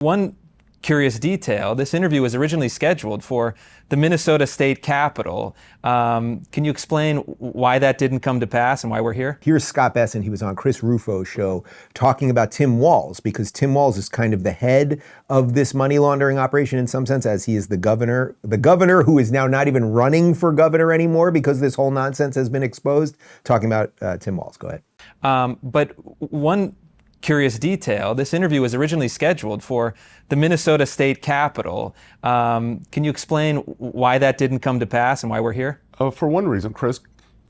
One curious detail, this interview was originally scheduled for the Minnesota State Capitol. Can you explain why that didn't come to pass and why we're here? Here's Scott Bessent. He was on Chris Rufo's show talking about Tim Walz, because Tim Walz is kind of the head of this money laundering operation in some sense, as he is the governor who is now not even running for governor anymore because this whole nonsense has been exposed. Talking about Tim Walz. Go ahead. But one curious detail, this interview was originally scheduled for the Minnesota State Capitol. Can you explain why that didn't come to pass and why we're here? For one reason, Chris,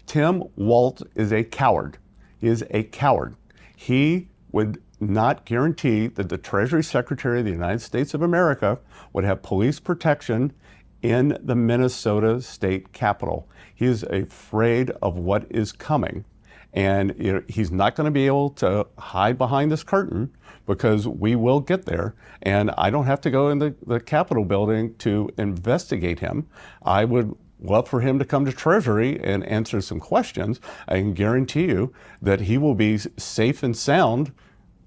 Tim Walz is a coward. He is a coward. He would not guarantee that the Treasury Secretary of the United States of America would have police protection in the Minnesota State Capitol. He is afraid of what is coming. And he's not going to be able to hide behind this curtain, because we will get there. And I don't have to go in the Capitol building to investigate him. I would love for him to come to Treasury and answer some questions. I can guarantee you that he will be safe and sound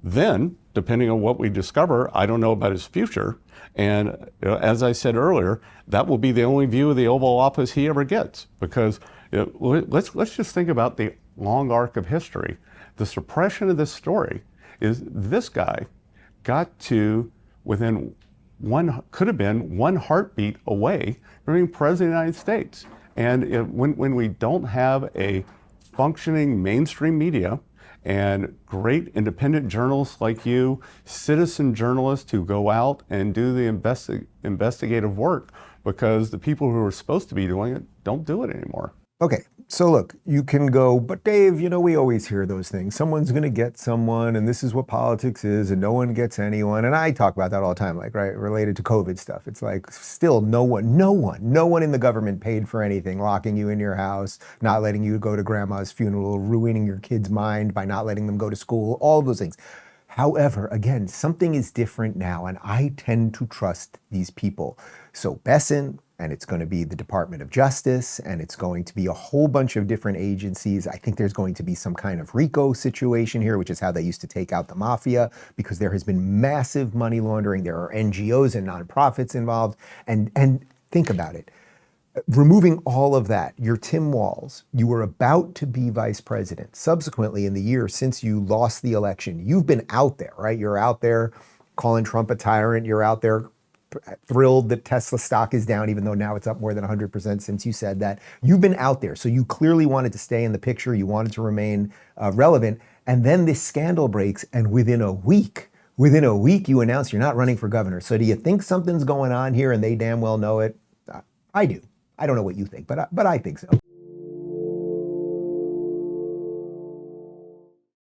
then, depending on what we discover. I don't know about his future. And as I said earlier, that will be the only view of the Oval Office he ever gets, because let's just think about the long arc of history. The suppression of this story is this guy got to within could have been one heartbeat away from being president of the United States. And when we don't have a functioning mainstream media and great independent journalists like you, citizen journalists who go out and do the investigative work, because the people who are supposed to be doing it don't do it anymore. Okay, so look, you can go, but Dave, we always hear those things. Someone's going to get someone, and this is what politics is, and no one gets anyone. And I talk about that all the time, like, right, related to COVID stuff. It's like, still no one in the government paid for anything, locking you in your house, not letting you go to grandma's funeral, ruining your kid's mind by not letting them go to school, all of those things. However, again, something is different now, and I tend to trust these people. So Bessent, and it's going to be the Department of Justice, and it's going to be a whole bunch of different agencies. I think there's going to be some kind of RICO situation here, which is how they used to take out the mafia, because there has been massive money laundering. There are NGOs and nonprofits involved. And think about it. Removing all of that, you're Tim Walz. You were about to be vice president. Subsequently, in the year since you lost the election, you've been out there, right? You're out there calling Trump a tyrant. You're out there thrilled that Tesla stock is down, even though now it's up more than 100% since you said that. You've been out there. So you clearly wanted to stay in the picture. You wanted to remain relevant. And then this scandal breaks. And within a week, you announce you're not running for governor. So do you think something's going on here and they damn well know it? I do. I don't know what you think, but I think so.